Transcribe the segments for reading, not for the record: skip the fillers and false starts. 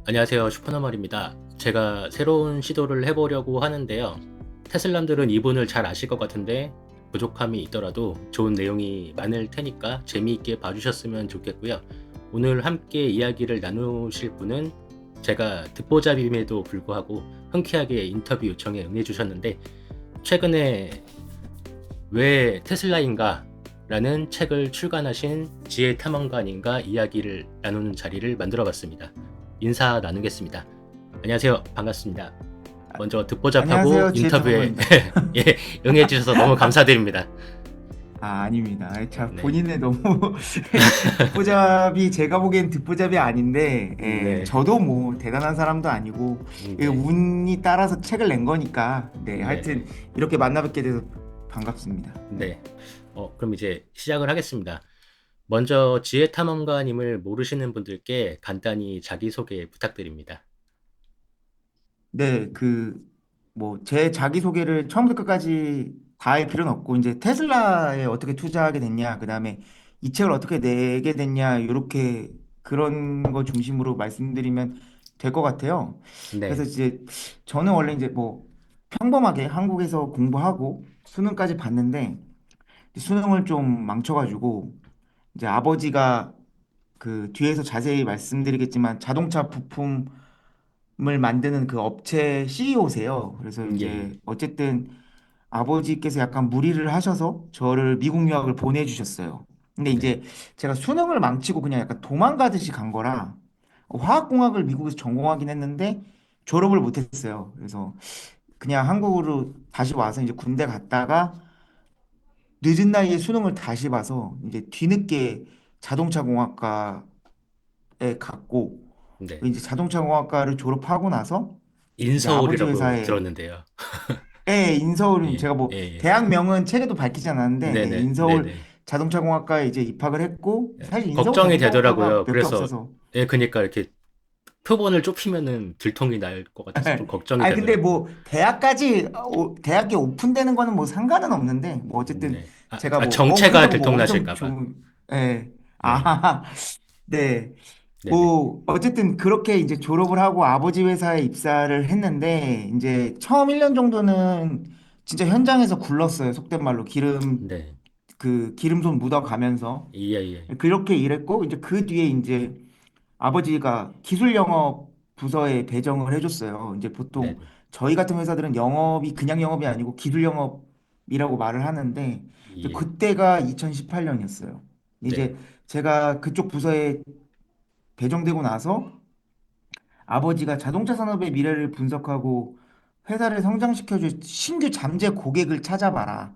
안녕하세요. 슈퍼너멀입니다. 제가 새로운 시도를 해보려고 하는데요. 테슬람들은 이분을 잘 아실 것 같은데 부족함이 있더라도 좋은 내용이 많을 테니까 재미있게 봐주셨으면 좋겠고요. 오늘 함께 이야기를 나누실 분은 제가 듣보잡임에도 불구하고 흔쾌하게 인터뷰 요청에 응해주셨는데 최근에 왜 테슬라인가? 라는 책을 출간하신 지혜 탐험가님과 이야기를 나누는 자리를 만들어 봤습니다. 인사 나누겠습니다. 안녕하세요. 반갑습니다. 아, 먼저 듣보잡하고 안녕하세요. 인터뷰에 지혜타방입니다. 예, 응해주셔서 너무 감사드립니다. 아닙니다. 네, 본인의 너무 듣보잡이 제가 보기엔 듣보잡이 아닌데, 네, 저도 뭐 대단한 사람도 아니고 네, 운이 따라서 책을 낸 거니까, 네, 네, 하여튼 네, 이렇게 만나 뵙게 돼서 반갑습니다. 네. 네. 그럼 이제 시작을 하겠습니다. 먼저 지혜 탐험가님을 모르시는 분들께 간단히 자기소개 부탁드립니다. 네, 뭐, 제 자기소개를 처음부터 끝까지 다 할 필요는 없고, 이제 테슬라에 어떻게 투자하게 됐냐, 그 다음에 이 책을 어떻게 내게 됐냐, 요렇게 그런 거 중심으로 말씀드리면 될 것 같아요. 그래서 네, 이제 저는 원래 이제 뭐 평범하게 한국에서 공부하고 수능까지 봤는데, 수능을 좀 망쳐가지고, 이제 아버지가 그 뒤에서 자세히 말씀드리겠지만 자동차 부품 을 만드는 그 업체 CEO세요. 그래서 예, 예, 이제 어쨌든 아버지께서 약간 무리를 하셔서 저를 미국 유학을 보내주셨어요. 근데 네, 이제 제가 수능을 망치고 그냥 약간 도망가듯이 간 거라 화학공학을 미국에서 전공하긴 했는데 졸업을 못했어요. 그래서 그냥 한국으로 다시 와서 이제 군대 갔다가 늦은 나이에 수능을 다시 봐서 이제 뒤늦게 자동차 공학과에 갔고 네. 이제 자동차 공학과를 졸업하고 나서 이제 아버지 인서울이라고 회사에 들었는데요. 인서울 예, 제가 뭐 예, 예. 대학명은 책에도 밝히지 않았는데 네네, 인서울 네네. 자동차공학과에 이제 입학을 했고 예, 사실 인서울 걱정이 전공과가 되더라고요. 몇 개 그래서, 없어서 예, 그니까 이렇게 표본을 좁히면은 들통이 날 것 같아서 좀 걱정이 아니 근데 되더라고요. 뭐 대학까지 대학에 오픈되는 거는 뭐 상관은 없는데 뭐 어쨌든 네. 제가 뭐 정체가 그렇다고 뭐 엄청 들통나실까봐. 좋은 예. 네, 아, 네. 네네, 뭐 어쨌든 그렇게 이제 졸업을 하고 아버지 회사에 입사를 했는데 이제 처음 1년 정도는 진짜 현장에서 굴렀어요. 속된 말로 네. 기름손 묻어가면서 예, 예. 그렇게 일했고 이제 그 뒤에 이제 아버지가 기술 영업 부서에 배정을 해줬어요. 이제 보통 네네, 저희 같은 회사들은 영업이 그냥 영업이 아니고 기술 영업이라고 말을 하는데 이제 예, 그때가 2018년이었어요. 네, 이제 제가 그쪽 부서에 배정되고 나서 아버지가 자동차 산업의 미래를 분석하고 회사를 성장시켜줄 신규 잠재 고객을 찾아봐라.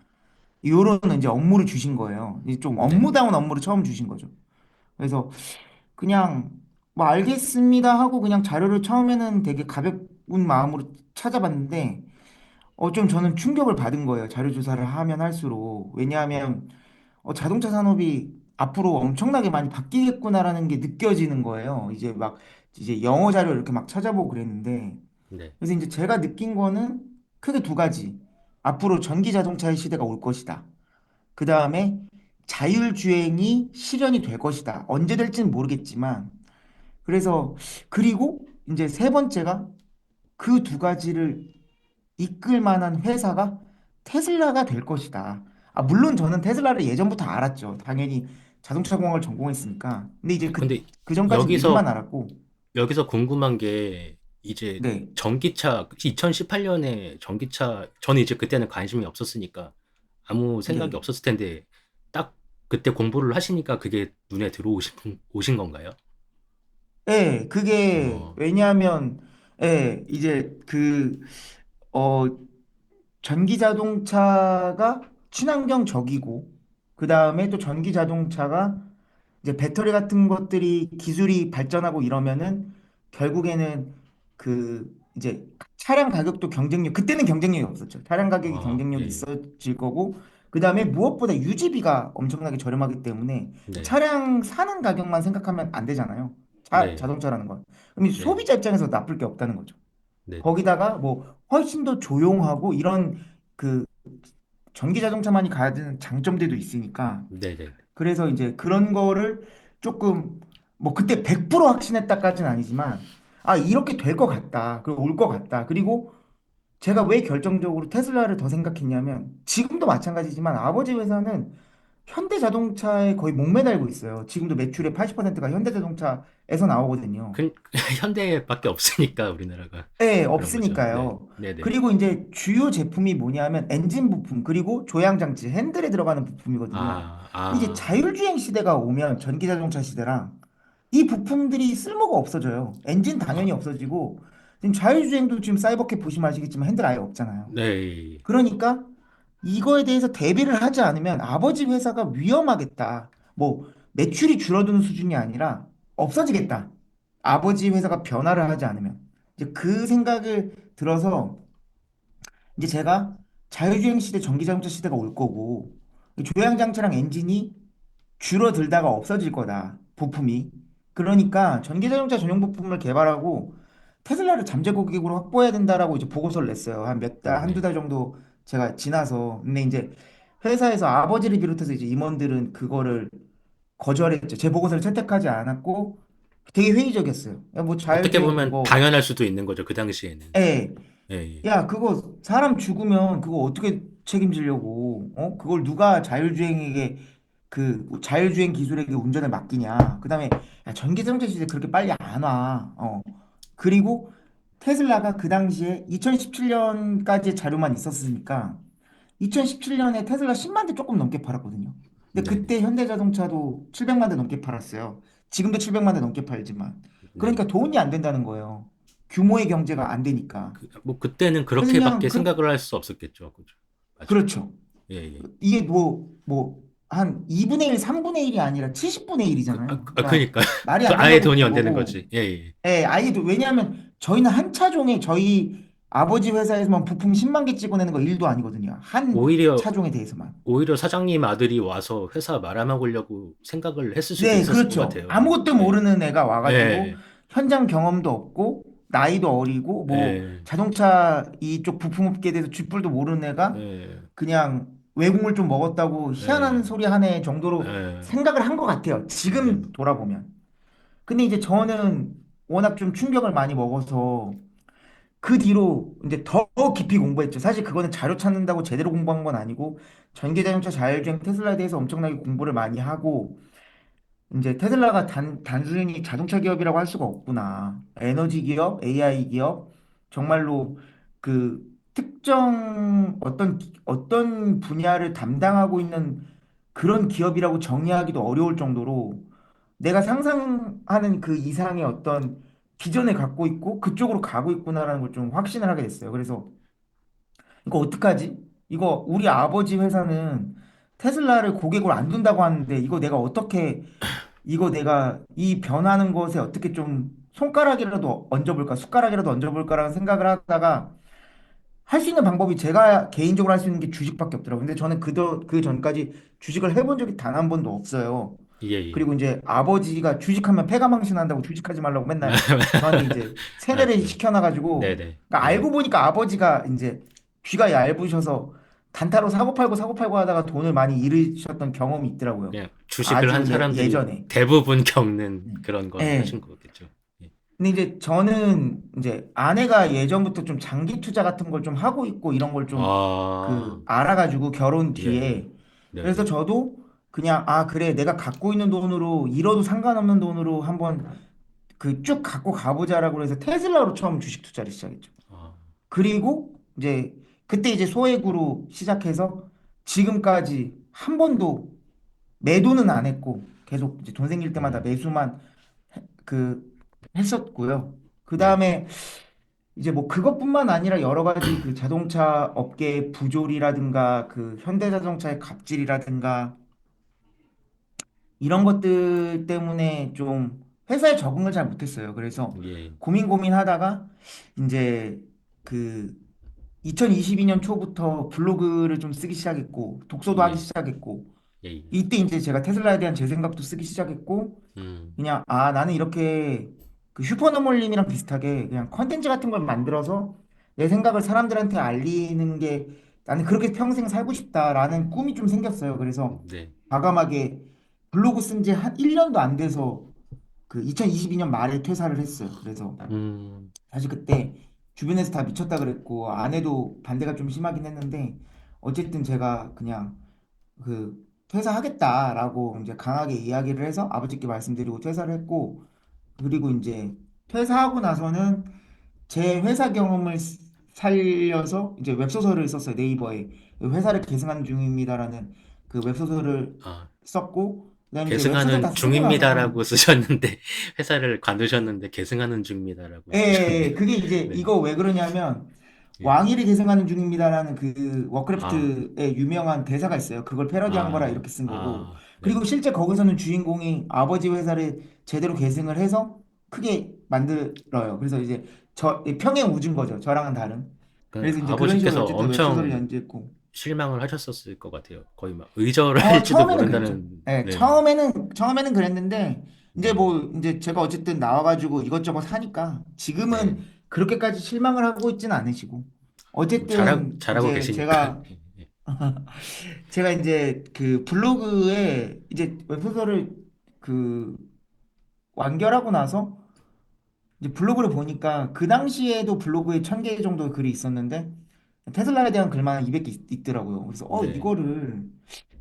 요런 이제 업무를 주신 거예요. 이제 좀 네, 업무다운 업무를 처음 주신 거죠. 그래서 그냥 뭐 알겠습니다 하고 그냥 자료를 처음에는 되게 가벼운 마음으로 찾아봤는데 좀 저는 충격을 받은 거예요. 자료 조사를 하면 할수록. 왜냐하면 자동차 산업이 앞으로 엄청나게 많이 바뀌겠구나라는 게 느껴지는 거예요. 이제 영어 자료 이렇게 막 찾아보고 그랬는데 네, 그래서 이제 제가 느낀 거는 크게 두 가지. 앞으로 전기 자동차의 시대가 올 것이다. 그 다음에 자율주행이 실현이 될 것이다. 언제 될지는 모르겠지만. 그래서, 그리고 이제 세 번째가 그 두 가지를 이끌 만한 회사가 테슬라가 될 것이다. 물론 저는 테슬라를 예전부터 알았죠. 당연히 자동차 공학을 전공했으니까. 근데 이제 근데 그 전까지는 이름만 여기서, 알았고, 여기서 궁금한 게 이제 네, 전기차, 2018년에 전기차, 저는 이제 그때는 관심이 없었으니까 아무 생각이 네. 없었을 텐데 딱 그때 공부를 하시니까 그게 눈에 오신 건가요? 예, 그게 어, 왜냐하면 이제 어, 전기 자동차가 친환경적이고 그 다음에 또 전기 자동차가 이제 배터리 같은 것들이 기술이 발전하고 이러면은 결국에는 이제 차량 가격도 경쟁력 그때는 경쟁력이 없었죠. 차량 가격이 예, 경쟁력이 예. 있어질 거고 그다음에 무엇보다 유지비가 엄청나게 저렴하기 때문에 네, 차량 사는 가격만 생각하면 안 되잖아요. 네, 자동차라는 건. 그럼 이 네, 소비자 입장에서 나쁠 게 없다는 거죠. 네, 네, 거기다가 뭐 훨씬 더 조용하고 이런 그 전기 자동차만이 가진 장점들도 있으니까 네, 네, 그래서 이제 그런 거를 조금 뭐 그때 100% 확신했다까지는 아니지만 아, 이렇게 될 것 같다. 그리고 올 것 같다. 그리고 제가 왜 결정적으로 테슬라를 더 생각했냐면 지금도 마찬가지지만 아버지 회사는 현대자동차에 거의 목매달고 있어요. 지금도 매출의 80%가 현대자동차에서 나오거든요. 그, 현대밖에 없으니까 우리나라가 네, 그런 거죠. 네, 없으니까요. 네, 네. 그리고 이제 주요 제품이 뭐냐면 엔진 부품, 그리고 조향장치, 핸들에 들어가는 부품이거든요. 아, 이제 아, 자율주행 시대가 오면 전기자동차 시대랑 이 부품들이 쓸모가 없어져요. 엔진 당연히 아, 없어지고 지금 자율주행도 지금 사이버캡 보시면 아시겠지만 핸들 아예 없잖아요. 네, 그러니까 이거에 대해서 대비를 하지 않으면 아버지 회사가 위험하겠다. 뭐 매출이 줄어드는 수준이 아니라 없어지겠다. 아버지 회사가 변화를 하지 않으면. 이제 그 생각을 들어서 이제 제가 자율주행 시대, 전기자동차 시대가 올 거고 이 조향장치랑 엔진이 줄어들다가 없어질 거다. 부품이. 그러니까 전기자동차 전용 부품을 개발하고 테슬라를 잠재 고객으로 확보해야 된다라고 이제 보고서를 냈어요. 한 몇 달, 한두 네. 달 정도 제가 지나서. 근데 이제 회사에서 아버지를 비롯해서 이제 임원들은 그거를 거절했죠. 제 보고서를 채택하지 않았고 되게 회의적이었어요. 야, 뭐 어떻게 자율주행 보면 그거, 당연할 수도 있는 거죠. 그 당시에는. 예, 예, 예. 야, 그거 사람 죽으면 그거 어떻게 책임지려고? 어? 그걸 누가 자율주행에게 그 자율주행 기술에게 운전을 맡기냐? 그다음에 야, 전기자동차 시대 그렇게 빨리 안 와. 어. 그리고 테슬라가 그 당시에 2017년까지의 자료만 있었으니까 2017년에 테슬라 10만 대 조금 넘게 팔았거든요. 근데 네, 네, 그때 현대자동차도 700만 대 넘게 팔았어요. 지금도 700만 대 넘게 팔지만. 네. 그러니까 돈이 안 된다는 거예요. 규모의 경제가 안 되니까. 뭐 그때는 그래서 그냥 그렇게밖에 생각을 할 수 없었겠죠. 그죠? 맞아요. 그렇죠. 예, 예. 이게 한 2분의 1, 3분의 1이 아니라 70분의 1이잖아요. 그러니까 그니까 말이 그 안 아예 된다고 돈이 본 안 되는 거고. 거지. 예, 예. 예, 왜냐하면 저희는 한 차종에 저희 아버지 회사에서만 부품 10만 개 찍어내는 거 일도 아니거든요. 한 오히려 차종에 대해서만. 오히려 사장님 아들이 와서 회사 말아먹으려고 생각을 했을 수도 네, 있었을 것 그렇죠. 같아요. 아무것도 예, 모르는 애가 와가지고 예, 현장 경험도 없고 나이도 어리고 뭐 예, 자동차 이쪽 부품업계에 대해서 쥐뿔도 모르는 애가 예, 그냥 외국물 좀 먹었다고 희한한 예, 소리 하네 정도로 예, 생각을 한 것 같아요. 네, 지금 돌아보면. 근데 이제 저는 워낙 좀 충격을 많이 먹어서 그 뒤로 이제 더 깊이 공부했죠. 사실 그거는 자료 찾는다고 제대로 공부한 건 아니고 전기자동차 자율주행 테슬라에 대해서 엄청나게 공부를 많이 하고 이제 테슬라가 단순히 자동차 기업이라고 할 수가 없구나. 에너지 기업, AI 기업, 정말로 그 특정 어떤 분야를 담당하고 있는 그런 기업이라고 정의하기도 어려울 정도로 내가 상상하는 그 이상의 어떤 비전을 갖고 있고 그쪽으로 가고 있구나라는 걸 좀 확신을 하게 됐어요. 그래서 이거 어떡하지? 이거 우리 아버지 회사는 테슬라를 고객으로 안 둔다고 하는데 이거 내가 이 변하는 것에 어떻게 좀 손가락이라도 얹어볼까, 숟가락이라도 얹어볼까라는 생각을 하다가 할 수 있는 방법이 제가 개인적으로 할 수 있는 게 주식밖에 없더라고요. 근데 저는 그 전까지 주식을 해본 적이 단 한 번도 없어요. 예, 예. 그리고 이제 아버지가 주식하면 패가망신한다고 주식하지 말라고 맨날 저한테 이제 세뇌를 맞아요. 시켜놔가지고 네네. 그러니까 알고 예. 보니까 아버지가 이제 귀가 얇으셔서 단타로 사고 팔고 하다가 돈을 많이 잃으셨던 경험이 있더라고요. 그냥 주식을 한 아주 사람들이 예전에. 대부분 겪는 음. 그런 걸 예. 하신 거겠죠. 예. 근데 이제 저는 이제 아내가 예전부터 좀 장기 투자 같은 걸 좀 하고 있고 이런 걸 좀 아, 그 알아가지고 결혼 예, 예. 뒤에 그래서 네네. 저도 그냥 아 그래 내가 갖고 있는 돈으로 잃어도 상관없는 돈으로 한번 그 쭉 갖고 가보자라고 해서 테슬라로 처음 주식 투자를 시작했죠. 아, 그리고 이제 그때 이제 소액으로 시작해서 지금까지 한 번도 매도는 안 했고 계속 이제 돈 생길 때마다 음, 매수만 그 했었고요. 그 네. 다음에 이제 뭐 그것뿐만 아니라 여러 가지 그 자동차 업계의 부조리라든가 그 현대자동차의 갑질이라든가 이런 것들 때문에 좀 회사에 적응을 잘 못했어요. 그래서 예, 고민하다가 이제 그 2022년 초부터 블로그를 좀 쓰기 시작했고 독서도 하기 예, 시작했고 예, 예. 이때 이제 제가 테슬라에 대한 제 생각도 쓰기 시작했고 음, 그냥 아 나는 이렇게 그 슈퍼너멀님이랑 비슷하게 그냥 컨텐츠 같은 걸 만들어서 내 생각을 사람들한테 알리는 게 나는 그렇게 평생 살고 싶다라는 꿈이 좀 생겼어요. 그래서 네. 과감하게 블로그 쓴 지 한 1년도 안 돼서 그 2022년 말에 퇴사를 했어요. 그래서 음, 사실 그때 주변에서 다 미쳤다 그랬고 아내도 반대가 좀 심하긴 했는데 어쨌든 제가 그냥 그 퇴사하겠다라고 이제 강하게 이야기를 해서 아버지께 말씀드리고 퇴사를 했고 그리고 이제 퇴사하고 나서는 제 회사 경험을 살려서 이제 웹소설을 썼어요. 네이버에 회사를 계승하는 중입니다라는 그 웹소설을 아, 썼고 그다음에 이제 웹소설 다 계승하는 쓰고 중입니다라고 나서는 쓰셨는데, 회사를 관두셨는데, 계승하는 중입니다라고 예, 예, 쓰셨네요. 예. 그게 이제 네. 이거 왜 그러냐면 예. 왕위를 계승하는 중입니다라는 그 아, 워크래프트의 유명한 대사가 있어요. 그걸 패러디한 거라 아, 이렇게 쓴 거고. 그리고 네네. 실제 거기서는 주인공이 아버지 회사를 제대로 계승을 해서 크게 만들어요. 그래서 이제 평행 우주인 거죠. 저랑은 다른. 그 그래서 이제 그런 식으로 아버지께서 어쨌든 웹소설을 엄청 연재했고. 실망을 하셨었을 것 같아요. 거의 막 의절을 할지도 처음에는 그랬죠. 모른다는, 예, 네, 처음에는 그랬는데, 이제 네, 이제 제가 어쨌든 나와가지고 이것저것 하니까, 지금은 네. 그렇게까지 실망을 하고 있지는 않으시고, 뭐 어쨌든 잘하고 이제 계시니까. 제가 이제 그 블로그에 이제 웹소설을 그 완결하고 나서, 이제 블로그를 보니까 그 당시에도 블로그에 1,000개 정도 글이 있었는데, 테슬라에 대한 글만 200개 있더라고요. 그래서 네, 이거를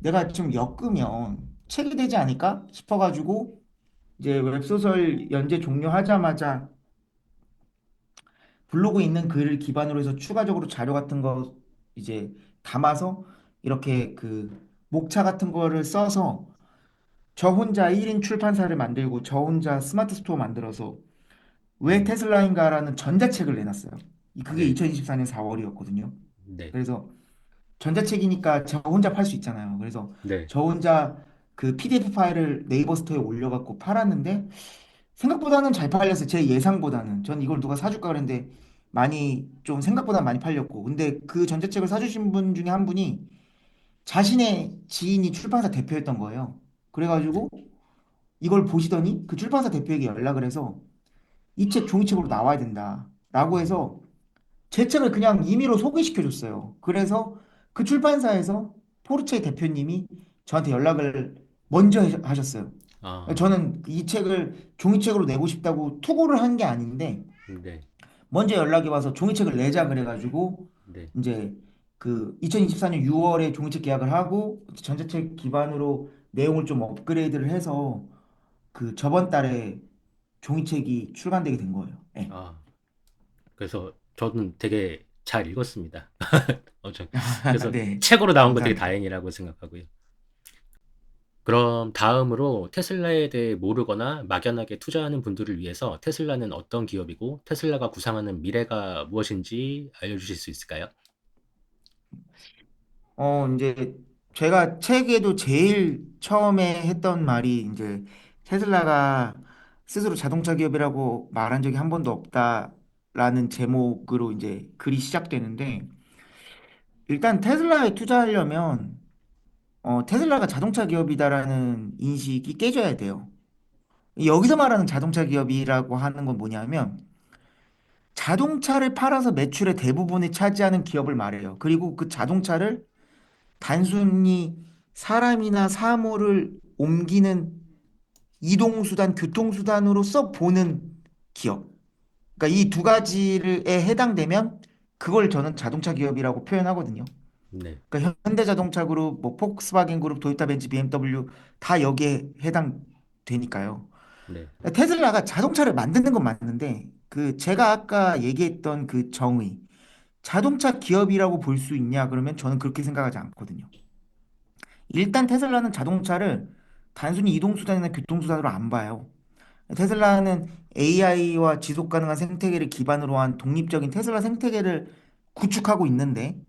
내가 좀 엮으면 책이 되지 않을까 싶어가지고 이제 웹소설 연재 종료하자마자 블로그에 있는 글을 기반으로 해서 추가적으로 자료 같은 거 이제 담아서 이렇게 그 목차 같은 거를 써서 저 혼자 1인 출판사를 만들고 저 혼자 스마트 스토어 만들어서 왜 음, 테슬라인가라는 전자책을 내놨어요. 그게 네, 2024년 4월이었거든요. 네, 그래서 전자책이니까 저 혼자 팔 수 있잖아요. 그래서 네. 저 혼자 그 PDF 파일을 네이버 스토어에 올려갖고 팔았는데 생각보다는 잘 팔렸어요. 제 예상보다는. 전 이걸 누가 사줄까 그랬는데 많이 좀 생각보다 많이 팔렸고. 근데 그 전자책을 사주신 분 중에 한 분이 자신의 지인이 출판사 대표였던 거예요. 그래가지고 이걸 보시더니 그 출판사 대표에게 연락을 해서 이 책 종이책으로 나와야 된다. 라고 음, 해서 제 책을 그냥 임의로 소개시켜 줬어요. 그래서 그 출판사에서 포르체 대표님이 저한테 연락을 먼저 하셨어요. 아, 저는 이 책을 종이책으로 내고 싶다고 투고를 한 게 아닌데 네, 먼저 연락이 와서 종이책을 내자 그래가지고 네. 이제 그 2024년 6월에 종이책 계약을 하고 전자책 기반으로 내용을 좀 업그레이드를 해서 그 저번 달에 종이책이 출간되게 된 거예요. 네. 아, 그래서 저는 되게 잘 읽었습니다. 그래서 네. 책으로 나온 거 되게 감사합니다. 다행이라고 생각하고요. 그럼 다음으로 테슬라에 대해 모르거나 막연하게 투자하는 분들을 위해서 테슬라는 어떤 기업이고 테슬라가 구상하는 미래가 무엇인지 알려주실 수 있을까요? 이제 제가 책에도 제일 처음에 했던 말이 이제 테슬라가 스스로 자동차 기업이라고 말한 적이 한 번도 없다라는 제목으로 이제 글이 시작되는데 일단 테슬라에 투자하려면 테슬라가 자동차 기업이다라는 인식이 깨져야 돼요. 여기서 말하는 자동차 기업이라고 하는 건 뭐냐면 자동차를 팔아서 매출의 대부분을 차지하는 기업을 말해요. 그리고 그 자동차를 단순히 사람이나 사물을 옮기는 이동수단, 교통수단으로서 보는 기업. 그러니까 이 두 가지에 해당되면 그걸 저는 자동차 기업이라고 표현하거든요. 네, 그러니까 현대자동차 그룹, 뭐 폭스바겐 그룹, 도요타 벤츠, BMW 다 여기에 해당되니까요. 네, 테슬라가 자동차를 만드는 건 맞는데 그 제가 아까 얘기했던 그 정의 자동차 기업이라고 볼 수 있냐 그러면 저는 그렇게 생각하지 않거든요. 일단 테슬라는 자동차를 단순히 이동수단이나 교통수단으로 안 봐요. 테슬라는 AI와 지속 가능한 생태계를 기반으로 한 독립적인 테슬라 생태계를 구축하고 있는데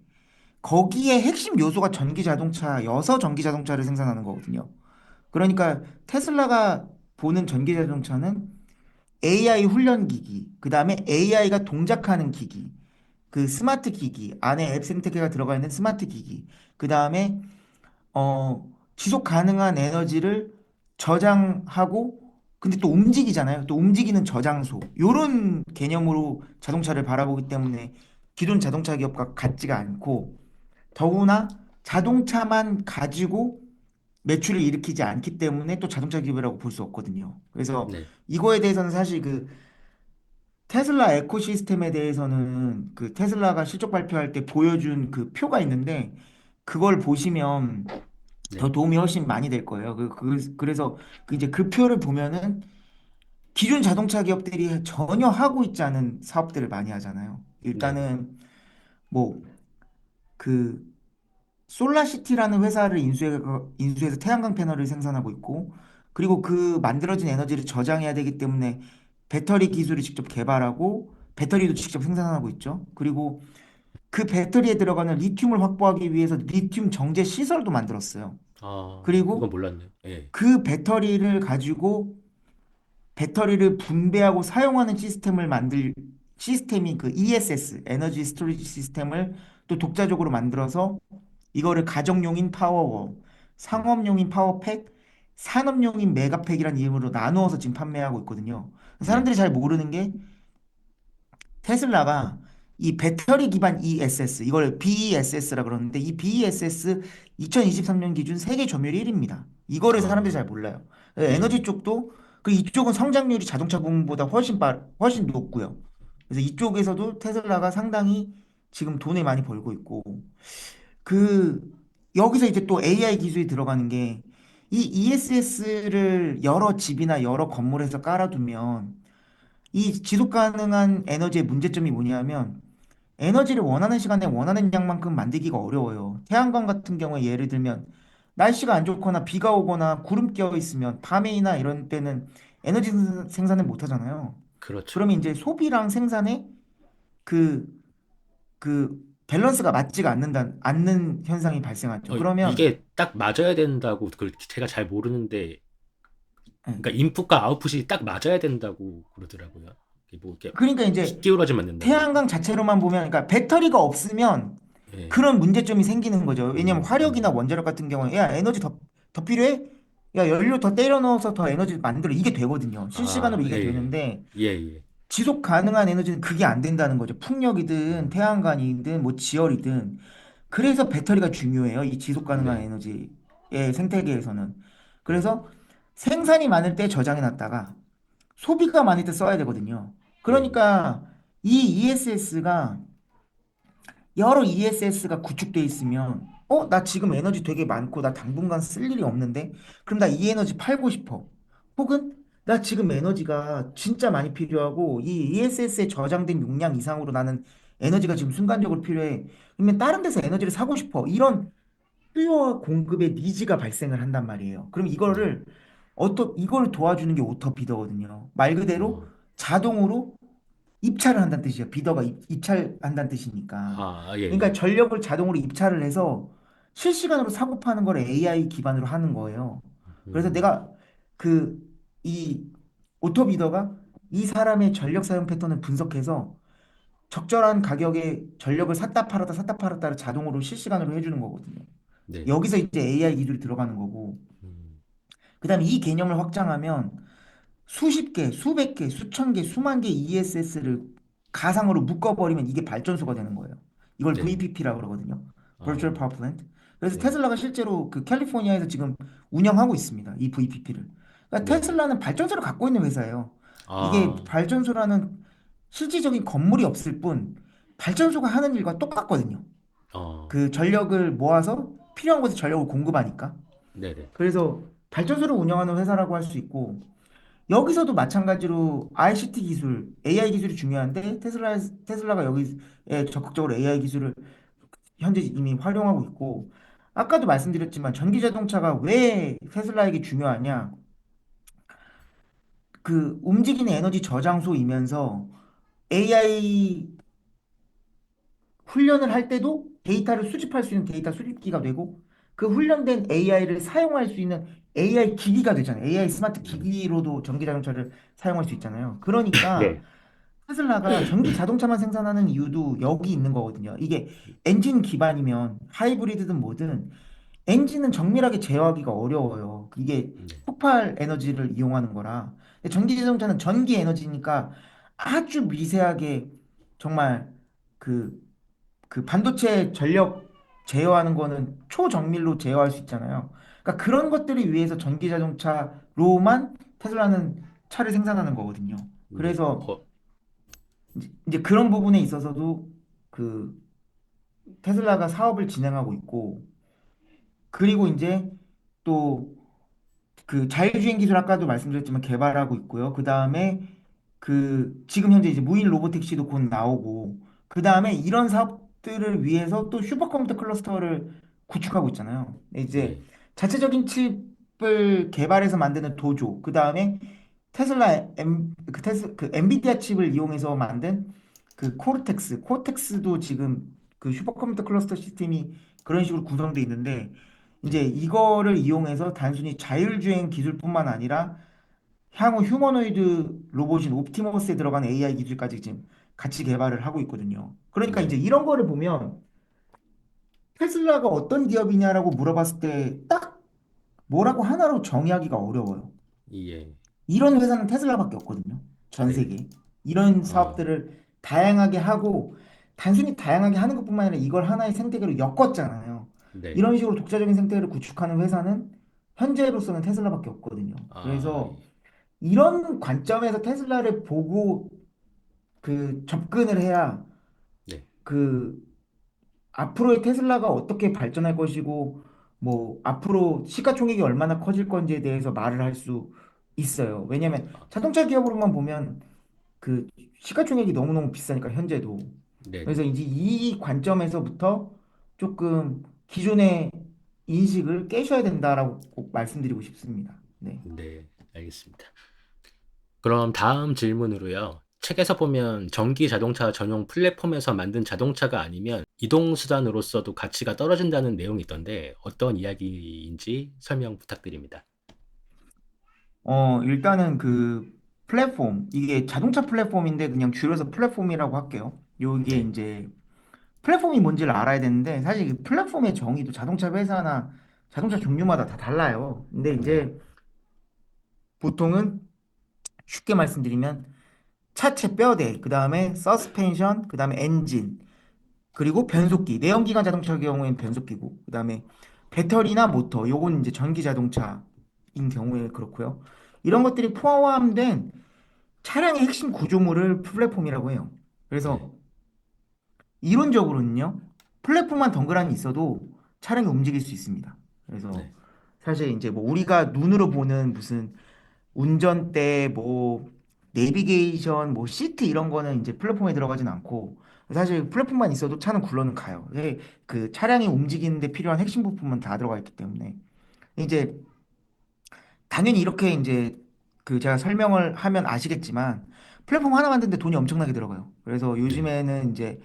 거기에 핵심 요소가 전기 자동차여서 전기 자동차를 생산하는 거거든요. 그러니까 테슬라가 보는 전기 자동차는 AI 훈련 기기, 그 다음에 AI가 동작하는 기기, 그 스마트 기기, 안에 앱 생태계가 들어가 있는 스마트 기기, 그 다음에 지속 가능한 에너지를 저장하고 근데 또 움직이잖아요. 또 움직이는 저장소. 요런 개념으로 자동차를 바라보기 때문에 기존 자동차 기업과 같지가 않고 더구나 자동차만 가지고 매출을 일으키지 않기 때문에 또 자동차 기업이라고 볼 수 없거든요. 그래서 네. 이거에 대해서는 사실 그 테슬라 에코시스템에 대해서는 그 테슬라가 실적 발표할 때 보여준 그 표가 있는데 그걸 보시면 더 네. 도움이 훨씬 많이 될 거예요. 그래서 그 이제 그 표를 보면은 기존 자동차 기업들이 전혀 하고 있지 않은 사업들을 많이 하잖아요. 네네. 일단은 뭐 그 솔라시티라는 회사를 인수해서 태양광 패널을 생산하고 있고, 그리고 그 만들어진 에너지를 저장해야 되기 때문에 배터리 기술을 직접 개발하고 배터리도 직접 생산하고 있죠. 그리고 그 배터리에 들어가는 리튬을 확보하기 위해서 리튬 정제 시설도 만들었어요. 그건 그리고 몰랐네요. 예. 그 배터리를 가지고 배터리를 분배하고 사용하는 시스템을 만들 시스템이 그 ESS 에너지 스토리지 시스템을 또 독자적으로 만들어서 이거를 가정용인 파워워, 음. 상업용인 파워팩, 산업용인 메가팩이라는 이름으로 나누어서 지금 판매하고 있거든요. 네. 사람들이 잘 모르는 게 테슬라가 이 배터리 기반 ESS, 이걸 BESS라 그러는데 이 BESS 2023년 기준 세계 점유율 1위입니다. 이거를 사람들이 잘 아, 몰라요. 예. 에너지 쪽도 그 이쪽은 성장률이 자동차 부문보다 훨씬 높고요. 그래서 이쪽에서도 테슬라가 상당히 지금 돈을 많이 벌고 있고 그 여기서 이제 또 AI 기술이 들어가는 게 이 ESS를 여러 집이나 여러 건물에서 깔아두면 이 지속 가능한 에너지의 문제점이 뭐냐면 에너지를 원하는 시간에 원하는 양만큼 만들기가 어려워요. 태양광 같은 경우에 예를 들면 날씨가 안 좋거나 비가 오거나 구름 껴 있으면 밤에나 이런 때는 에너지 생산을 못 하잖아요. 그렇죠. 그러면 이제 소비랑 생산에 그, 그 밸런스가 맞지가 않는 현상이 발생하죠. 그러면 이게 딱 맞아야 된다고 그걸 제가 잘 모르는데, 예. 그러니까 인풋과 아웃풋이 딱 맞아야 된다고 그러더라고요. 이게 뭐 이렇게 그러니까 이제 기울어지면 안 된다고. 태양광 자체로만 보면 그러니까 배터리가 없으면 예. 그런 문제점이 생기는 거죠. 왜냐면 음, 화력이나 음, 원자력 같은 경우에 야 에너지 더 필요해? 야 연료 더 때려 넣어서 더 에너지를 만들어 이게 되거든요. 실시간으로 아, 예, 이게 예. 되는데 예, 예. 지속 가능한 에너지는 그게 안 된다는 거죠. 풍력이든 음, 태양광이든 뭐 지열이든 그래서 배터리가 중요해요. 이 지속 가능한 네. 에너지의 생태계에서는. 음, 그래서 생산이 많을 때 저장해 놨다가 소비가 많을 때 써야 되거든요. 네. 그러니까 이 ESS가 여러 ESS가 구축돼 있으면 나 지금 에너지 되게 많고 나 당분간 쓸 일이 없는데 그럼 나 이 에너지 팔고 싶어. 혹은 나 지금 에너지가 진짜 많이 필요하고 이 ESS에 저장된 용량 이상으로 나는 에너지가 지금 순간적으로 필요해. 그러면 다른 데서 에너지를 사고 싶어. 이런 수요와 공급의 니즈가 발생을 한단 말이에요. 그럼 네. 이걸 도와주는 게 오토 비더거든요. 말 그대로 어, 자동으로 입찰을 한다는 뜻이에요. 비더가 입찰한다는 뜻이니까. 예, 그러니까 예. 전력을 자동으로 입찰을 해서 실시간으로 사고 파는 걸 AI 기반으로 하는 거예요. 그래서 음, 내가 그 이 오토 비더가 이 사람의 전력 사용 패턴을 분석해서 적절한 가격에 전력을 샀다 팔았다를 자동으로 실시간으로 해주는 거거든요. 네. 여기서 이제 AI 기술이 들어가는 거고, 음, 그다음에 이 개념을 확장하면 수십 개, 수백 개, 수천 개, 수만 개 ESS를 가상으로 묶어버리면 이게 발전소가 되는 거예요. 이걸 네. VPP라고 그러거든요. Virtual 아, Power Plant. 그래서 네. 테슬라가 실제로 그 캘리포니아에서 지금 운영하고 있습니다. 이 VPP를. 그러니까 네, 네. 테슬라는 발전소를 갖고 있는 회사예요. 이게 아, 발전소라는 실질적인 건물이 없을 뿐 발전소가 하는 일과 똑같거든요. 어, 그 전력을 모아서 필요한 곳에 전력을 공급하니까. 네네. 그래서 발전소를 운영하는 회사라고 할 수 있고 여기서도 마찬가지로 ICT 기술, AI 기술이 중요한데 테슬라가 여기에 적극적으로 AI 기술을 현재 이미 활용하고 있고 아까도 말씀드렸지만 전기 자동차가 왜 테슬라에게 중요하냐? 그 움직이는 에너지 저장소이면서 AI 훈련을 할 때도 데이터를 수집할 수 있는 데이터 수집기가 되고 그 훈련된 AI를 사용할 수 있는 AI 기기가 되잖아요. AI 스마트 음, 기기로도 전기 자동차를 사용할 수 있잖아요. 그러니까 네. 테슬라가 전기 자동차만 생산하는 이유도 여기 있는 거거든요. 이게 엔진 기반이면 하이브리드든 뭐든 엔진은 정밀하게 제어하기가 어려워요. 이게 네. 폭발 에너지를 이용하는 거라. 근데 전기 자동차는 전기 에너지니까 아주 미세하게 정말 그, 그 반도체 전력 제어하는 거는 초정밀로 제어할 수 있잖아요. 그러니까 그러니까 그런 것들을 위해서 전기 자동차로만 테슬라는 차를 생산하는 거거든요. 네. 그래서 이제 그런 부분에 있어서도 그 테슬라가 사업을 진행하고 있고, 그리고 이제 또 그 자율주행 기술 아까도 말씀드렸지만 개발하고 있고요. 그 다음에 그 지금 현재 이제 무인 로보택시도 곧 나오고, 그 다음에 이런 사업들을 위해서 또 슈퍼컴퓨터 클러스터를 구축하고 있잖아요. 이제 네. 자체적인 칩을 개발해서 만드는 도조, 그 다음에 그 엔비디아 칩을 이용해서 만든 그 코르텍스도 지금 그 슈퍼컴퓨터 클러스터 시스템이 그런 식으로 구성돼 있는데, 이제 네. 이거를 이용해서 단순히 자율주행 기술뿐만 아니라 향후 휴머노이드 로봇인 옵티머스에 들어가는 AI 기술까지 지금 같이 개발을 하고 있거든요. 그러니까 이제 네. 이런 거를 보면 테슬라가 어떤 기업이냐라고 물어봤을 때 딱 뭐라고 하나로 정의하기가 어려워요. 예. 이런 회사는 테슬라밖에 없거든요. 전 네. 세계에. 이런 아, 사업들을 다양하게 하고, 단순히 다양하게 하는 것뿐만 아니라 이걸 하나의 생태계로 엮었잖아요. 네. 이런 식으로 독자적인 생태계를 구축하는 회사는 현재로서는 테슬라밖에 없거든요. 아, 그래서 이런 관점에서 테슬라를 보고 그 접근을 해야 네. 그 앞으로의 테슬라가 어떻게 발전할 것이고, 뭐 앞으로 시가총액이 얼마나 커질 건지에 대해서 말을 할 수 있어요. 왜냐면 아, 자동차 기업으로만 보면 그 시가총액이 너무너무 비싸니까 현재도. 네네. 그래서 이제 이 관점에서부터 조금 기존의 인식을 깨셔야 된다라고 꼭 말씀드리고 싶습니다. 네. 네. 알겠습니다. 그럼 다음 질문으로요. 책에서 보면 전기 자동차 전용 플랫폼에서 만든 자동차가 아니면 이동 수단으로서도 가치가 떨어진다는 내용이 있던데 어떤 이야기인지 설명 부탁드립니다. 일단은 그 플랫폼, 이게 자동차 플랫폼인데 그냥 줄여서 플랫폼이라고 할게요. 요게 네. 이제 플랫폼이 뭔지를 알아야 되는데, 사실 이 플랫폼의 정의도 자동차 회사나 자동차 종류마다 다 달라요. 근데 네. 이제 보통은 쉽게 말씀드리면 차체 뼈대, 그 다음에 서스펜션, 그 다음에 엔진, 그리고 변속기, 내연기관 자동차의 경우에는 변속기고, 그 다음에 배터리나 모터, 요건 이제 전기 자동차인 경우에 그렇고요. 이런 것들이 포함된 차량의 핵심 구조물을 플랫폼이라고 해요. 네. 그래서 이론적으로는요, 플랫폼만 덩그러니 있어도 차량이 움직일 수 있습니다. 그래서 네. 사실 이제 뭐 우리가 눈으로 보는 무슨 운전대, 뭐 내비게이션, 뭐 시트 이런 거는 이제 플랫폼에 들어가진 않고, 사실 플랫폼만 있어도 차는 굴러는 가요. 그 차량이 움직이는데 필요한 핵심 부품은 다 들어가 있기 때문에 이제 당연히 이렇게 이제 그 제가 설명을 하면 아시겠지만 플랫폼 하나 만드는데 돈이 엄청나게 들어가요. 그래서 네. 요즘에는 이제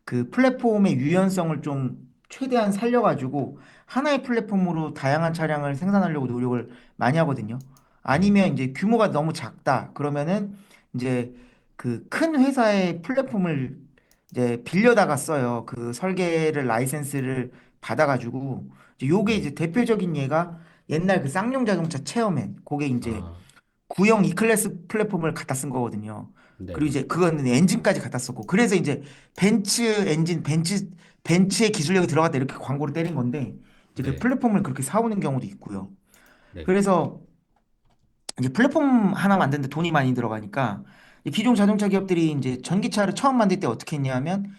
그 플랫폼의 유연성을 좀 최대한 살려가지고 하나의 플랫폼으로 다양한 차량을 생산하려고 노력을 많이 하거든요. 네. 아니면 이제 규모가 너무 작다. 그러면은 이제 그 큰 회사의 플랫폼을 이제 빌려다가 써요. 그 설계를 라이센스를 받아가지고 요게 네. 이제 대표적인 예가 옛날 그 쌍용 자동차 체어맨. 그게 이제 아, 구형 E클래스 플랫폼을 갖다 쓴 거거든요. 그리고 네네. 이제 그거는 엔진까지 갖다 썼고, 그래서 이제 벤츠 엔진, 벤츠의 기술력이 들어갔다 이렇게 광고를 때린 건데, 이제 그 네. 플랫폼을 그렇게 사오는 경우도 있고요. 네. 그래서 이제 플랫폼 하나 만드는데 돈이 많이 들어가니까 이 기존 자동차 기업들이 이제 전기차를 처음 만들 때 어떻게 했냐면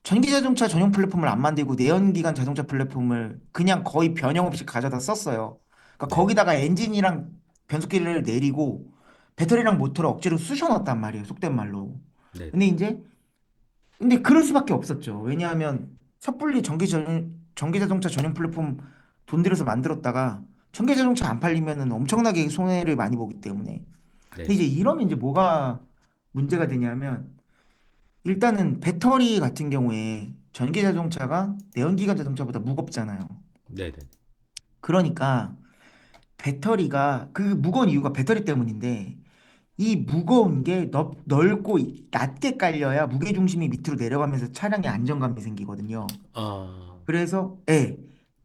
전기 자동차 전용 플랫폼을 안 만들고 내연기관 자동차 플랫폼을 그냥 거의 변형 없이 가져다 썼어요. 그러니까 네. 거기다가 엔진이랑 변속기를 내리고 배터리랑 모터를 억지로 쑤셔 넣었단 말이에요. 속된 말로. 네. 근데 이제 근데 그럴 수밖에 없었죠. 왜냐하면 섣불리 전기 자동차 전용 플랫폼 돈 들여서 만들었다가 전기 자동차 안 팔리면은 엄청나게 손해를 많이 보기 때문에. 근데 네. 이제 이러면 이제 뭐가 문제가 되냐면 일단은 배터리 같은 경우에 전기 자동차가 내연기관 자동차보다 무겁잖아요. 네. 네. 그러니까 배터리가 그 무거운 이유가 배터리 때문인데 이 무거운 게 넓고 낮게 깔려야 무게 중심이 밑으로 내려가면서 차량에 안정감이 생기거든요. 아, 그래서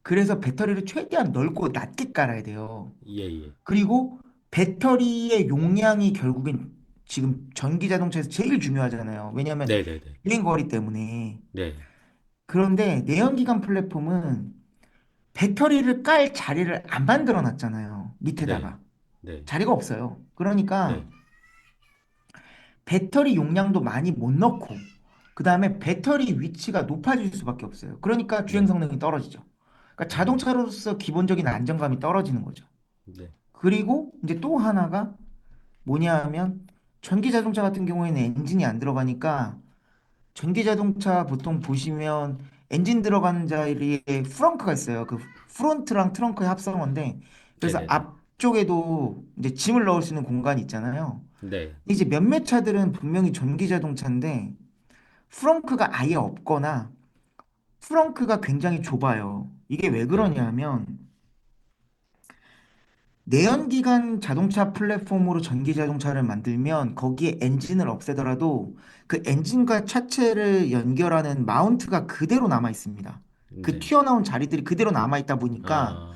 그래서 배터리를 최대한 넓고 낮게 깔아야 돼요. 예, 예. 그리고 배터리의 용량이 결국엔 지금 전기 자동차에서 제일 중요하잖아요. 왜냐하면 네네네. 주행 거리 때문에. 네. 그런데 내연기관 플랫폼은 배터리를 깔 자리를 안 만들어 놨잖아요. 네. 밑에다가. 네. 자리가 없어요. 그러니까 네. 배터리 용량도 많이 못 넣고, 그 다음에 배터리 위치가 높아질 수밖에 없어요. 그러니까 주행 네. 성능이 떨어지죠. 그러니까 음. 자동차로서 기본적인 안정감이 떨어지는 거죠. 네. 그리고 이제 또 하나가 뭐냐 하면 전기 자동차 같은 경우에는 엔진이 안 들어가니까 전기 자동차 보통 보시면 엔진 들어가는 자리에 프렁크가 있어요. 그 프론트랑 트렁크의 합성어인데 그래서 네네네. 앞쪽에도 이제 짐을 넣을 수 있는 공간이 있잖아요. 네. 이제 몇몇 차들은 분명히 전기 자동차인데 프렁크가 아예 없거나 프렁크가 굉장히 좁아요. 이게 왜 네. 그러냐 하면 내연기관 자동차 플랫폼으로 전기 자동차를 만들면 거기에 엔진을 없애더라도 그 엔진과 차체를 연결하는 마운트가 그대로 남아 있습니다. 그 네. 튀어나온 자리들이 그대로 남아 있다 보니까 아.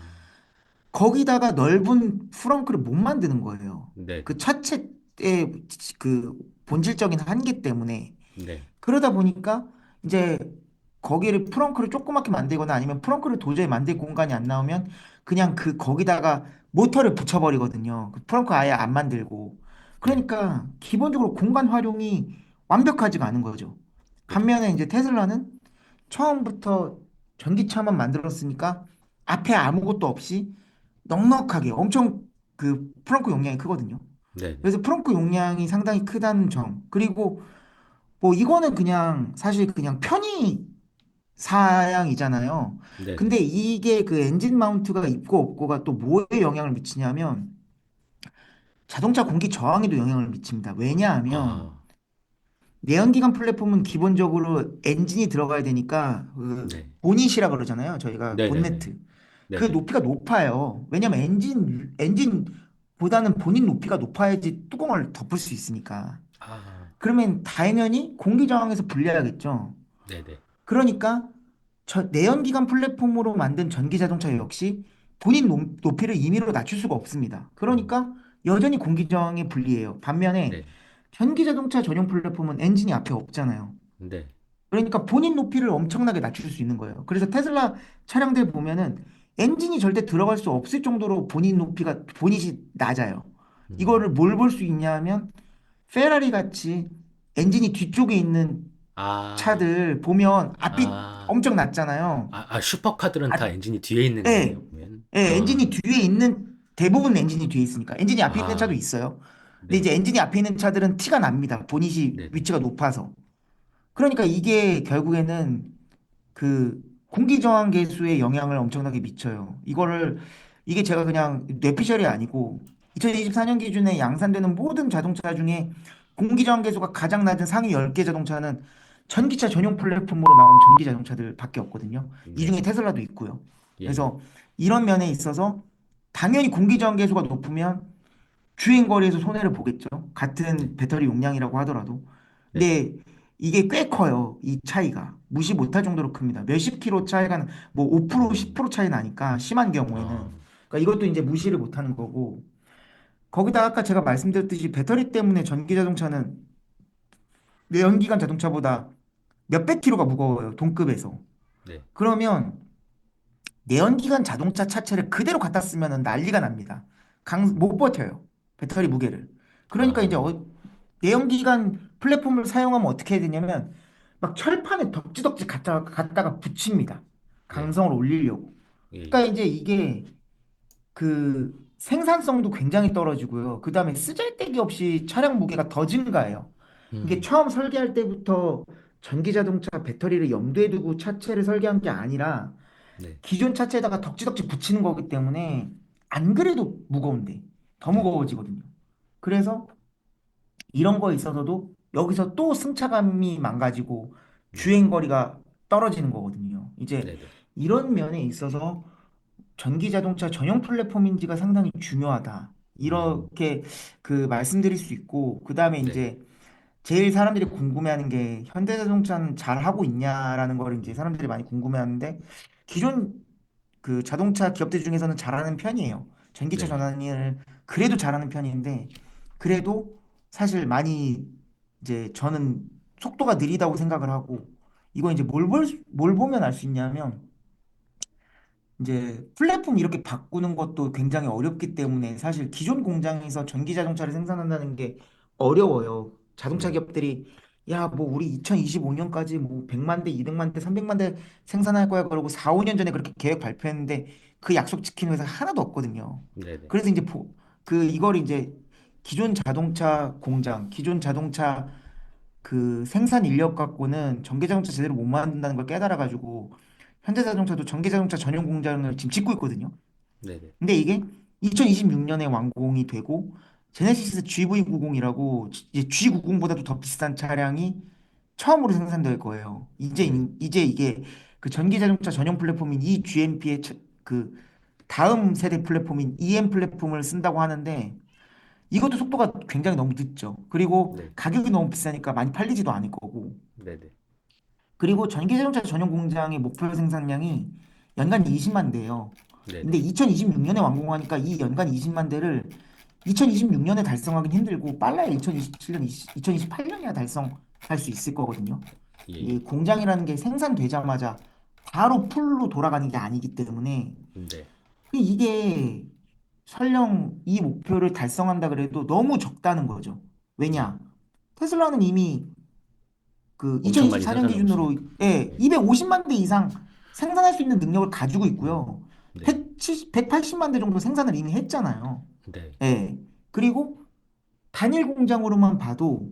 거기다가 넓은 프렁크를 못 만드는 거예요. 네네. 그 차체의 그 본질적인 한계 때문에. 네. 그러다 보니까 이제 거기를 프렁크를 조그맣게 만들거나 아니면 프렁크를 도저히 만들 공간이 안 나오면 그냥 그 거기다가 모터를 붙여버리거든요. 그 프렁크 아예 안 만들고. 네. 그러니까 기본적으로 공간 활용이 완벽하지가 않은 거죠. 그죠. 반면에 이제 테슬라는 처음부터 전기차만 만들었으니까 앞에 아무것도 없이 넉넉하게 엄청 그 프렁크 용량이 크거든요. 네네. 그래서 프렁크 용량이 상당히 크다는 점. 그리고 뭐 이거는 그냥 사실 그냥 편의 사양이잖아요. 네네. 근데 이게 그 엔진 마운트가 있고 없고가 또 뭐에 영향을 미치냐면 자동차 공기 저항에도 영향을 미칩니다. 왜냐하면 아. 내연기관 플랫폼은 기본적으로 엔진이 들어가야 되니까 그 네. 보닛이라 그러잖아요. 저희가 네네네. 본네트. 그 네네. 높이가 높아요. 왜냐면 엔진보다는 본인 높이가 높아야지 뚜껑을 덮을 수 있으니까. 아. 그러면 당연히 공기 저항에서 불리하겠죠. 네네. 그러니까 내연기관 플랫폼으로 만든 전기 자동차 역시 본인 높이를 임의로 낮출 수가 없습니다. 음. 그러니까 여전히 공기 저항에 불리해요. 반면에 네. 전기 자동차 전용 플랫폼은 엔진이 앞에 없잖아요. 네. 그러니까 본인 높이를 엄청나게 낮출 수 있는 거예요. 그래서 테슬라 차량들 보면은 엔진이 절대 들어갈 수 없을 정도로 본인 높이가 보닛이 낮아요. 음. 이거를 뭘 볼 수 있냐 하면 페라리 같이 엔진이 뒤쪽에 있는 아. 차들 보면 앞이 아. 엄청 낮잖아요. 슈퍼카들은 다 아, 엔진이 뒤에 있는 예, 거네요, 보면. 예, 엔진이 뒤에 있는 대부분 엔진이 뒤에 있으니까 엔진이 앞에 있는 차도 아. 있어요. 근데 네. 이제 엔진이 앞에 있는 차들은 티가 납니다. 보닛이 네네. 위치가 높아서. 그러니까 이게 결국에는 그 공기 저항 계수에 영향을 엄청나게 미쳐요. 이게 제가 그냥 뇌피셜이 아니고 2024년 기준에 양산되는 모든 자동차 중에 공기 저항 계수가 가장 낮은 상위 10개 자동차는 전기차 전용 플랫폼으로 나온 전기 자동차들밖에 없거든요. 이 중에 네. 테슬라도 있고요. 예예. 그래서 이런 면에 있어서 당연히 공기 저항 계수가 높으면 주행 거리에서 손해를 보겠죠. 네. 같은 배터리 용량이라고 하더라도. 네네. 근데 이게 꽤 커요. 이 차이가. 무시 못할 정도로 큽니다. 몇십 킬로 차이가 뭐 5%, 음. 10% 차이 나니까 심한 아. 경우에는. 그러니까 이것도 이제 무시를 못하는 거고. 거기다 아까 제가 말씀드렸듯이 배터리 때문에 전기 자동차는 내연기관 자동차보다 몇백 킬로가 무거워요. 동급에서. 네. 그러면 내연기관 자동차 차체를 그대로 갖다 쓰면 난리가 납니다. 못 버텨요. 배터리 무게를. 그러니까 이제 아. 내연기관 플랫폼을 사용하면 어떻게 해야 되냐면 막 철판에 덕지덕지 갖다가 붙입니다. 네. 강성을 올리려고. 예예. 그러니까 이제 이게 그 생산성도 굉장히 떨어지고요. 그 다음에 쓰잘데기 없이 차량 무게가 더 증가해요. 이게 음. 처음 설계할 때부터 전기 자동차 배터리를 염두에 두고 차체를 설계한 게 아니라 네. 기존 차체에다가 덕지덕지 붙이는 거기 때문에 안 그래도 무거운데 더 네. 무거워지거든요. 그래서 이런 거에 있어서도 여기서 또 승차감이 망가지고 네. 주행 거리가 떨어지는 거거든요. 이제 네네. 이런 면에 있어서 전기 자동차 전용 플랫폼인지가 상당히 중요하다. 음. 이렇게 그 말씀드릴 수 있고 그다음에 네. 이제 제일 사람들이 궁금해하는 게 현대자동차는 잘 하고 있냐라는 걸 이제 음. 사람들이 많이 궁금해하는데 기존 그 자동차 기업들 중에서는 잘하는 편이에요. 전기차 네네. 전환을 그래도 잘하는 편인데 그래도 사실 많이 이제 저는 속도가 느리다고 생각을 하고 이거 이제 뭘 보면 알 수 있냐면 이제 플랫폼 이렇게 바꾸는 것도 굉장히 어렵기 때문에 사실 기존 공장에서 전기 자동차를 생산한다는 게 어려워요. 자동차 네. 기업들이 야, 뭐 우리 2025년까지 뭐 100만 대, 200만 대, 300만 대 생산할 거야 그러고 4, 5년 전에 그렇게 계획 발표했는데 그 약속 지키는 회사 하나도 없거든요. 네네. 그래서 이제 그 이걸 이제 기존 자동차 공장, 기존 자동차 그 생산 인력 갖고는 전기자동차 제대로 못 만든다는 걸 깨달아가지고 현대자동차도 전기자동차 전용 공장을 지금 짓고 있거든요. 네네. 근데 이게 2026년에 완공이 되고 제네시스 GV90이라고 이제 G90보다도 더 비싼 차량이 처음으로 생산될 거예요. 네. 이제 이게 그 전기자동차 전용 플랫폼인 이 GMP의 그 다음 세대 플랫폼인 EM 플랫폼을 쓴다고 하는데 이것도 속도가 굉장히 너무 늦죠. 그리고 네. 가격이 너무 비싸니까 많이 팔리지도 않을 거고. 네네. 그리고 전기자동차 전용 공장의 목표 생산량이 연간 20만 대예요. 근데 네네. 2026년에 완공하니까 이 연간 20만 대를 2026년에 달성하기는 힘들고 빨라야 2027년, 2028년이야 달성할 수 있을 거거든요. 예. 이 공장이라는 게 생산되자마자 바로 풀로 돌아가는 게 아니기 때문에 네. 이게 설령 이 목표를 달성한다 그래도 너무 적다는 거죠. 네. 왜냐? 테슬라는 이미 그 엄청 많이 2024년 생산하고 기준으로 있으니까. 예, 네. 250만 대 이상 생산할 수 있는 능력을 가지고 음. 있고요. 네. 170, 180만 대 정도 생산을 이미 했잖아요. 네. 예. 그리고 단일 공장으로만 봐도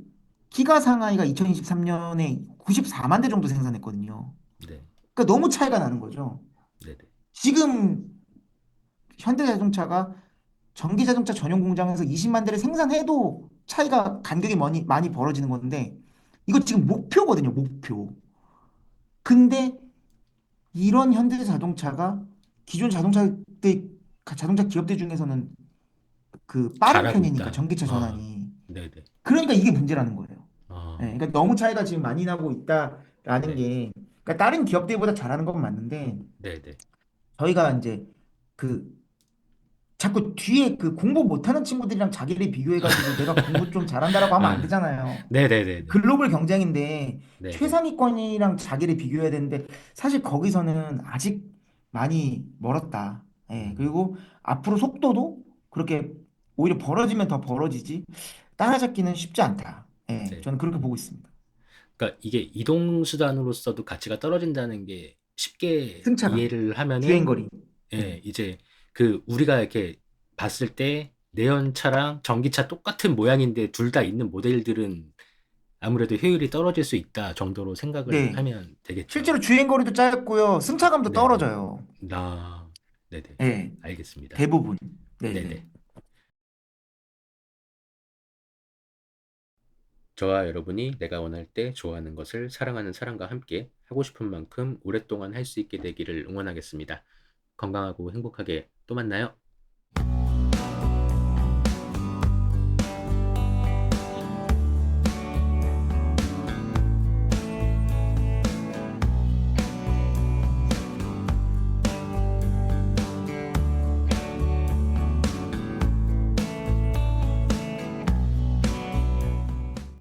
기가 상하이가 2023년에 94만 대 정도 생산했거든요. 네. 그러니까 너무 차이가 나는 거죠. 네네. 지금 현대자동차가 전기자동차 전용 공장에서 20만 대를 생산해도 차이가 간격이 많이 벌어지는 건데 이거 지금 목표거든요, 목표. 근데 이런 현대자동차가 기존 자동차 기업들 중에서는 그 빠른 잘하고 편이니까 있다. 전기차 아. 전환이. 네네. 그러니까 이게 문제라는 거예요. 예, 아. 그러니까 너무 차이가 지금 많이 나고 있다라는 네. 게 그러니까 다른 기업들보다 잘하는 건 맞는데 네네. 저희가 이제 그 자꾸 뒤에 그 공부 못하는 친구들이랑 자기를 비교해가지고 내가 공부 좀 잘한다라고 하면 안 아. 되잖아요. 네네네네. 글로벌 경쟁인데 네네. 최상위권이랑 자기를 비교해야 되는데 사실 거기서는 아직 많이 멀었다. 예, 음. 그리고 앞으로 속도도 그렇게 오히려 벌어지면 더 벌어지지 따라잡기는 쉽지 않다. 예, 네. 저는 그렇게 보고 있습니다. 그러니까 이게 이동 수단으로서도 가치가 떨어진다는 게 쉽게 승차감, 이해를 하면은 주행거리. 예, 예, 이제 그 우리가 이렇게 봤을 때 내연차랑 전기차 똑같은 모양인데 둘 다 있는 모델들은 아무래도 효율이 떨어질 수 있다 정도로 생각을 네. 하면 되겠죠. 실제로 주행거리도 짧고요. 승차감도 네네. 떨어져요. 네네. 예, 알겠습니다. 대부분. 네네. 네네. 저와 여러분이 내가 원할 때 좋아하는 것을 사랑하는 사람과 함께 하고 싶은 만큼 오랫동안 할 수 있게 되기를 응원하겠습니다. 건강하고 행복하게 또 만나요.